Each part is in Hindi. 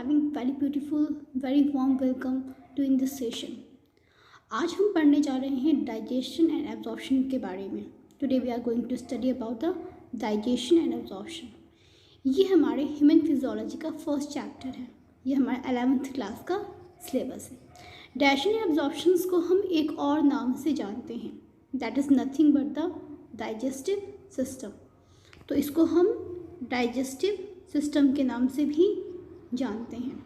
having very beautiful, very warm welcome to in this session. आज हम पढ़ने जा रहे हैं डाइजेशन एंड एब्जॉर्प्शन के बारे में. Today we are going to study about the digestion and absorption. ये हमारे ह्यूमन फिजियोलॉजी का फर्स्ट चैप्टर है. ये हमारे 11th क्लास का सिलेबस है. डाइजेशन एंड एब्जॉर्प्शन को हम एक और नाम से जानते हैं, that is nothing but the digestive system. तो इसको हम डाइजेस्टिव सिस्टम के नाम से भी जानते हैं.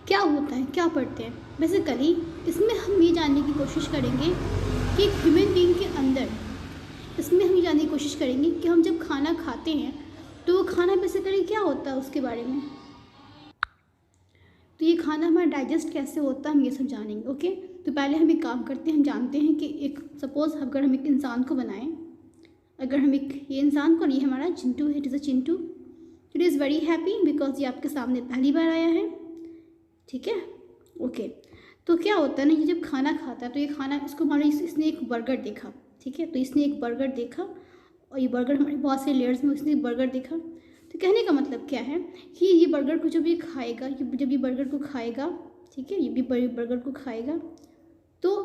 क्या होता है, क्या पढ़ते हैं? बेसिकली इसमें हम ये जानने की कोशिश करेंगे कि एक ह्यूमन बीइंग के अंदर, इसमें हम ये जानने की कोशिश करेंगे कि हम जब खाना खाते हैं तो वो खाना बेसिकली क्या होता है उसके बारे में. तो ये खाना हमारा डाइजेस्ट कैसे होता है हम ये सब जानेंगे. ओके, तो पहले हम एक काम करते हैं. हम जानते हैं कि एक सपोज़ अगर हम एक इंसान को बनाएं, अगर हम एक ये इंसान को, ये हमारा चिंटू है, it is a Chintu. It is very happy because ये आपके सामने पहली बार आया है. ठीक है, ओके. तो क्या होता है ना, ये जब खाना खाता है तो ये खाना, इसको मान लो इसने एक बर्गर देखा. ठीक है, तो इसने एक बर्गर देखा और ये बर्गर हमारे बहुत से लेयर्स में, इसने बर्गर देखा. तो कहने का मतलब क्या है कि ये बर्गर को जब ये खाएगा, जब ये बर्गर को खाएगा, ठीक है, ये भी बर्गर को खाएगा, तो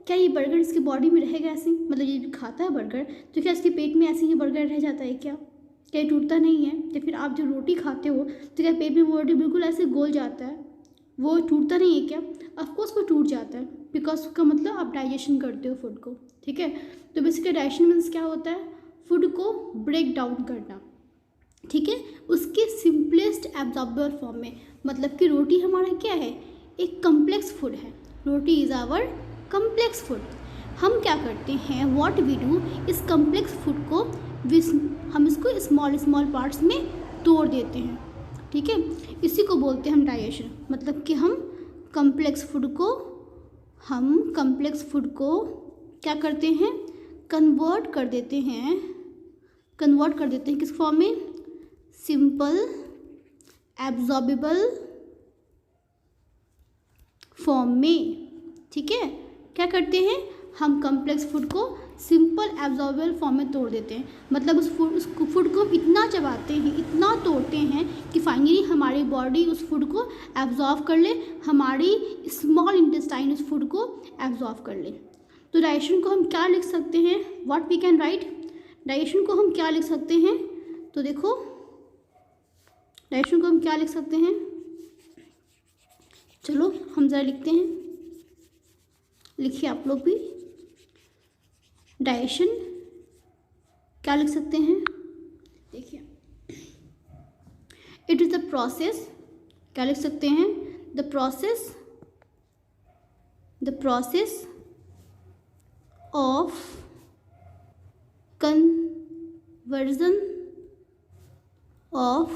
क्या ये बर्गर इसकी बॉडी में रहेगा ऐसे, मतलब ये खाता है बर्गर, तो क्या इसके पेट में ऐसे ही बर्गर रह जाता है क्या ये टूटता नहीं है? या फिर आप जो रोटी खाते हो तो क्या पेट में वो रोटी बिल्कुल ऐसे गोल जाता है, वो टूटता नहीं है क्या? ऑफकोर्स वो टूट जाता है, बिकॉज उसका मतलब आप डाइजेशन करते हो फूड को. ठीक है, तो बेसिकली डाइजेशन मीन्स क्या होता है? फूड को ब्रेक डाउन करना. ठीक है, उसके सिंपलेस्ट एब्जॉर्बर फॉर्म में. मतलब कि रोटी हमारा क्या है? एक कम्प्लेक्स फूड है. रोटी इज़ आवर कम्प्लेक्स फूड. हम क्या करते हैं, व्हाट वी डू, इस कम्प्लेक्स फूड को हम इसको स्मॉल पार्ट्स में तोड़ देते हैं. ठीक है, इसी को बोलते हैं हम डाइजेशन. मतलब कि हम कम्प्लेक्स फूड को क्या करते हैं, कन्वर्ट कर देते हैं किस फॉर्म में? सिंपल एब्जॉर्बेबल फॉर्म में. ठीक है, क्या करते हैं हम कम्प्लेक्स फूड को सिंपल एब्जॉर्बेबल फॉर्म में तोड़ देते हैं. मतलब उस फूड को इतना चबाते हैं, इतना तोड़ते हैं कि फाइनली हमारी बॉडी उस फूड को एब्जॉर्व कर ले, हमारी स्मॉल इंटेस्टाइन उस फूड को एब्जॉर्व कर ले. तो डाइजेशन को हम क्या लिख सकते हैं, what we can write? Digestion को हम क्या लिख सकते हैं? तो देखो, डाइजेशन को हम क्या लिख सकते हैं, चलो हम ज़रा लिखते हैं. लिखिए आप लोग भी. डाइजेशन क्या लिख सकते हैं? देखिए, इट इज़ द प्रोसेस. क्या लिख सकते हैं? The process of conversion of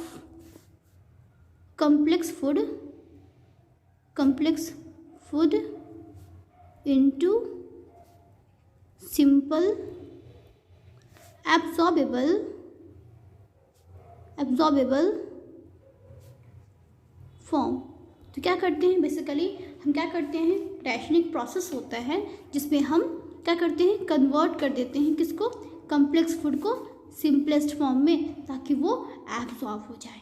complex food into simple absorbable form. तो क्या करते हैं बेसिकली, हम क्या करते हैं, डाइजेशन एक प्रोसेस होता है जिसमें हम क्या करते हैं, कन्वर्ट कर देते हैं किसको, कम्प्लेक्स फूड को सिंपलेस्ट फॉर्म में, ताकि वो एब्जॉर्ब हो जाए.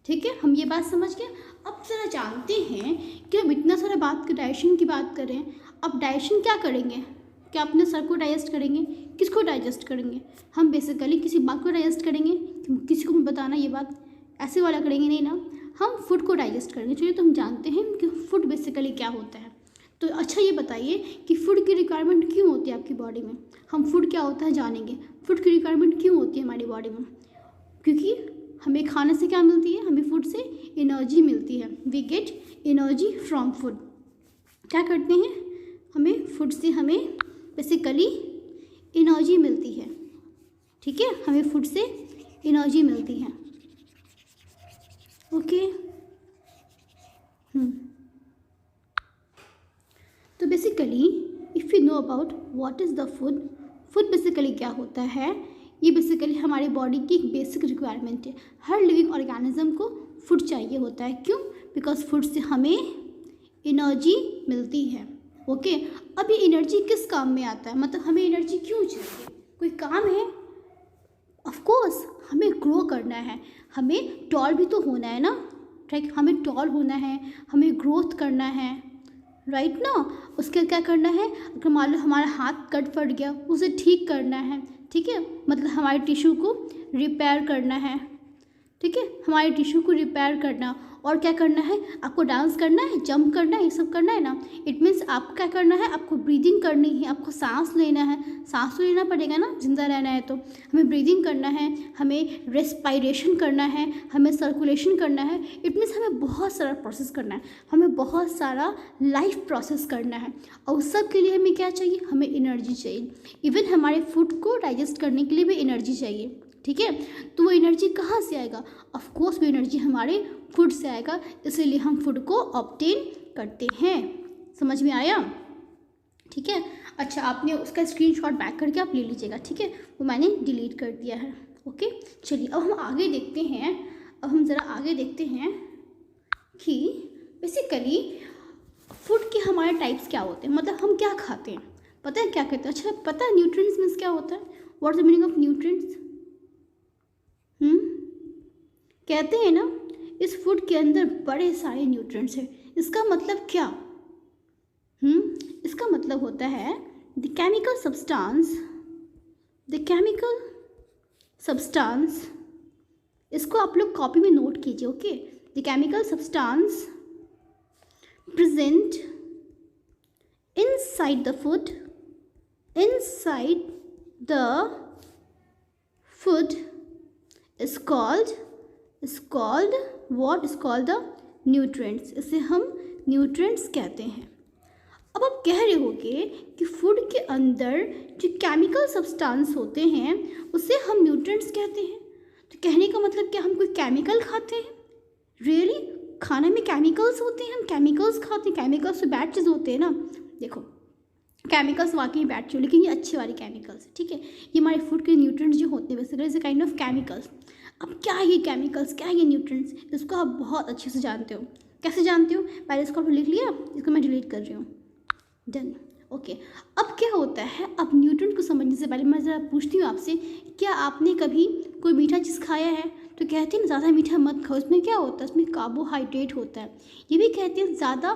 ठीक है, हम ये बात समझ गए. अब ज़रा जानते हैं कि हम इतना सारा डाइजेशन की बात कर रहे हैं. अब डाइजेशन क्या करेंगे? क्या अपने सर को डाइजेस्ट करेंगे? किसको डाइजेस्ट करेंगे? हम बेसिकली किसी बात को डाइजेस्ट करेंगे. किसी को बताना ये बात ऐसे वाला करेंगे नहीं ना, हम फूड को डाइजेस्ट करेंगे. चलिए, तो हम जानते हैं कि फूड बेसिकली क्या होता है. तो अच्छा ये बताइए कि फूड की रिक्वायरमेंट क्यों होती है आपकी बॉडी में. हम फूड क्या होता है जानेंगे. फूड की रिक्वायरमेंट क्यों होती है हमारी बॉडी में? क्योंकि हमें खाने से क्या मिलती है, हमें फूड से एनर्जी मिलती है. We get energy from food. क्या करते हैं, हमें फूड से हमें बेसिकली एनर्जी मिलती है. ठीक है, हमें फूड से एनर्जी मिलती है. ओके, तो basically if you know about what is the food basically क्या होता है, ये बेसिकली हमारी बॉडी की एक बेसिक रिक्वायरमेंट है. हर लिविंग ऑर्गेनिज्म को फूड चाहिए होता है. क्यों? बिकॉज फूड से हमें एनर्जी मिलती है. ओके, अब ये एनर्जी किस काम में आता है, मतलब हमें एनर्जी क्यों चाहिए? कोई काम है? ऑफ कोर्स हमें ग्रो करना है, हमें टॉल भी तो होना है ना. राइट। हमें टॉल होना है, हमें ग्रोथ करना है, राइट ना। उसके क्या करना है, अगर मान लो हमारा हाथ कट फट गया उसे ठीक करना है, ठीक है, मतलब हमारे टिश्यू को रिपेयर करना है, ठीक है, हमारे टिश्यू को रिपेयर करना। और क्या करना है, आपको डांस करना है, जंप करना है, ये सब करना है ना। इट मीन्स आपको क्या करना है, आपको ब्रीदिंग करनी है, आपको सांस लेना है, सांस तो लेना पड़ेगा ना, जिंदा रहना है तो हमें ब्रीदिंग करना है, हमें रेस्पायरेशन करना है, हमें सर्कुलेशन करना है। इट मीन्स हमें बहुत सारा प्रोसेस करना है, हमें बहुत सारा लाइफ प्रोसेस करना है। और उस सब के लिए हमें क्या चाहिए, हमें एनर्जी चाहिए। इवन हमारे फूड को डाइजेस्ट करने के लिए भी एनर्जी चाहिए, ठीक है। तो वो एनर्जी कहाँ से आएगा, ऑफ कोर्स वो एनर्जी हमारे फूड से आएगा, इसीलिए हम फूड को ऑब्टेन करते हैं। समझ में आया, ठीक है। अच्छा, आपने उसका स्क्रीनशॉट बैक करके आप ले लीजिएगा, ठीक है, वो मैंने डिलीट कर दिया है। ओके, चलिए अब हम आगे देखते हैं। अब हम ज़रा आगे देखते हैं कि बेसिकली फूड के हमारे टाइप्स क्या होते हैं, मतलब हम क्या खाते हैं, पता है क्या कहते हैं। अच्छा, पता है न्यूट्रिएंट्स मीन्स क्या होता है, what is the meaning of nutrients. कहते हैं ना इस फूड के अंदर बड़े सारे न्यूट्रिएंट्स हैं। इसका मतलब क्या, इसका मतलब होता है द केमिकल सब्सटेंस, इसको आप लोग कॉपी में नोट कीजिए, okay. The chemical substance present inside the food is called what is called the nutrients। इसे हम न्यूट्रिएंट्स कहते हैं। अब आप कह रहे होगे कि फूड के अंदर जो केमिकल सब्सटेंस होते हैं उसे हम न्यूट्रिएंट्स कहते हैं। तो कहने का मतलब क्या, हम कोई केमिकल खाते हैं, रियली खाने में केमिकल्स होते हैं, हम केमिकल्स खाते हैं। केमिकल्स तो बैड चीज़ होते हैं ना, देखो केमिकल्स वाकई बैड चीज़, लेकिन ये अच्छी वाली केमिकल्स है, ठीक है। ये हमारे फूड के न्यूट्रिएंट्स जो होते हैं basically is a kind of chemicals. अब क्या है ये केमिकल्स, क्या है ये न्यूट्रिएंट्स, इसको आप बहुत अच्छे से जानते हो। कैसे जानते हो, पहले इसको आप लिख लिया, इसको मैं डिलीट कर रही हूँ, डन, ओके। अब क्या होता है, अब न्यूट्रिएंट को समझने से पहले मैं ज़रा पूछती हूँ आपसे, क्या आपने कभी कोई मीठा चीज़ खाया है, तो कहते हैं ना ज़्यादा मीठा मत खाओ, इसमें क्या होता है, इसमें कार्बोहाइड्रेट होता है। ये भी कहते हैं ज़्यादा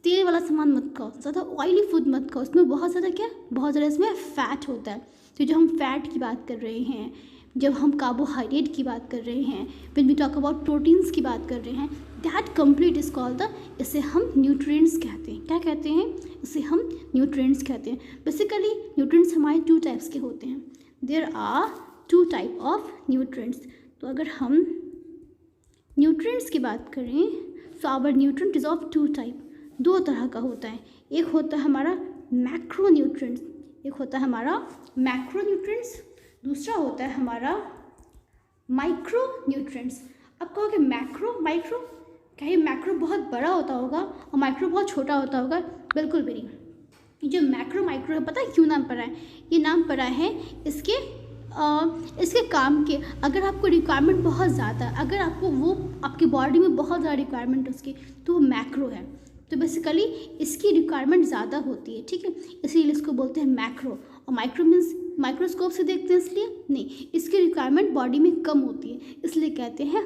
तेल वाला सामान मत खाओ, ज़्यादा ऑयली फूड मत खाओ, इसमें बहुत ज़्यादा क्या, बहुत ज़्यादा इसमें फैट होता है। तो जो हम फैट की बात कर रहे हैं, जब हम कार्बोहाइड्रेट की बात कर रहे हैं, when we talk about proteins की बात कर रहे हैं, that complete is called the, इसे हम न्यूट्रिएंट्स कहते हैं। क्या कहते हैं, इसे हम न्यूट्रिएंट्स कहते हैं। बेसिकली न्यूट्रिएंट्स हमारे 2 टाइप्स के होते हैं, there are 2 type of nutrients. तो अगर हम न्यूट्रिएंट्स की बात करें तो our nutrient is of 2 type, 2 तरह का होता है। एक होता है हमारा मैक्रो न्यूट्रिएंट्स, एक होता है हमारा मैक्रो न्यूट्रिएंट्स, दूसरा होता है हमारा माइक्रो न्यूट्रिएंट्स। अब कहोगे मैक्रो माइक्रो, क्या ये मैक्रो बहुत बड़ा होता होगा और माइक्रो बहुत छोटा होता होगा, बिल्कुल भी नहीं। ये जो मैक्रो माइक्रो है, पता है क्यों नाम पड़ा है, ये नाम पड़ा है इसके काम के, अगर आपको रिक्वायरमेंट बहुत ज़्यादा, अगर आपको वो आपकी बॉडी में बहुत ज़्यादा रिक्वायरमेंट उसकी, तो वो मैक्रो है। तो बेसिकली इसकी रिक्वायरमेंट ज़्यादा होती है, ठीक है, इसीलिए इसको बोलते हैं मैक्रो। और माइक्रो मीन्स माइक्रोस्कोप से देखते हैं इसलिए नहीं, इसकी रिक्वायरमेंट बॉडी में कम होती है, इसलिए कहते हैं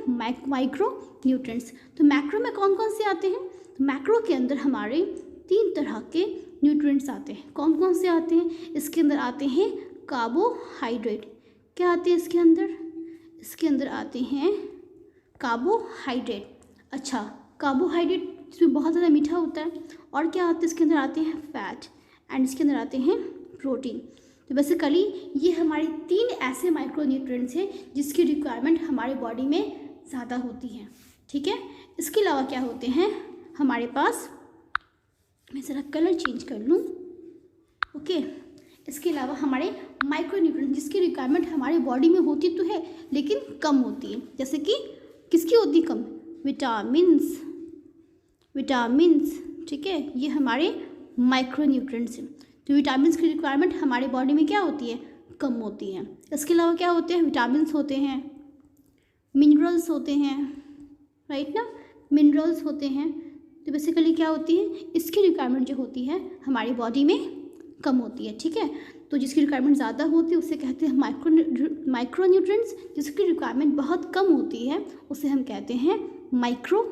माइक्रो न्यूट्रिएंट्स। तो मैक्रो में कौन कौन से आते हैं, तो मैक्रो के अंदर हमारे 3 तरह के न्यूट्रिएंट्स आते हैं। कौन कौन से आते हैं, इसके अंदर आते हैं कार्बोहाइड्रेट। क्या आते हैं इसके अंदर, इसके अंदर आते हैं कार्बोहाइड्रेट। अच्छा, कार्बोहाइड्रेट इसमें बहुत ज़्यादा मीठा होता है। और क्या आते हैं इसके अंदर, आते हैं फैट, एंड इसके अंदर आते हैं प्रोटीन। तो बेसिकली ये हमारे 3 ऐसे माइक्रो न्यूट्रिएंट्स हैं जिसकी रिक्वायरमेंट हमारे बॉडी में ज़्यादा होती है, ठीक है। इसके अलावा क्या होते हैं हमारे पास, मैं ज़रा कलर चेंज कर लूँ, ओके। इसके अलावा हमारे माइक्रो न्यूट्रिएंट्स जिसकी रिक्वायरमेंट हमारे बॉडी में होती तो है लेकिन कम होती है, जैसे कि किसकी होती कम, विटामिन्स, ठीक है, ये हमारे माइक्रो न्यूट्रिएंट्स हैं। तो विटामिन्स की रिक्वायरमेंट हमारे बॉडी में क्या होती है, कम होती है। इसके अलावा क्या होते हैं, विटामिन्स होते हैं, मिनरल्स होते हैं, राइट ना, मिनरल्स होते हैं। तो बेसिकली क्या होती है, इसकी रिक्वायरमेंट जो होती है हमारी बॉडी में कम होती है, ठीक है। तो जिसकी रिक्वायरमेंट ज़्यादा होती है उसे कहते हैं माइक्रो न्यूट्रिएंट्स, जिसकी रिक्वायरमेंट बहुत कम होती है उसे हम कहते हैं माइक्रो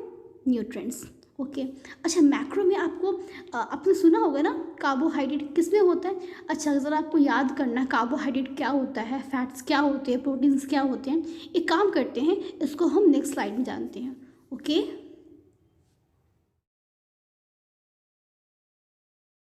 न्यूट्रिएंट्स। ओके, अच्छा मैक्रो में आपको आपने सुना होगा ना कार्बोहाइड्रेट किस में होता है। अच्छा ज़रा आपको याद करना कार्बोहाइड्रेट क्या होता है, फैट्स क्या होते हैं, प्रोटीन्स क्या होते हैं। एक काम करते हैं, इसको हम नेक्स्ट स्लाइड में जानते हैं। ओके।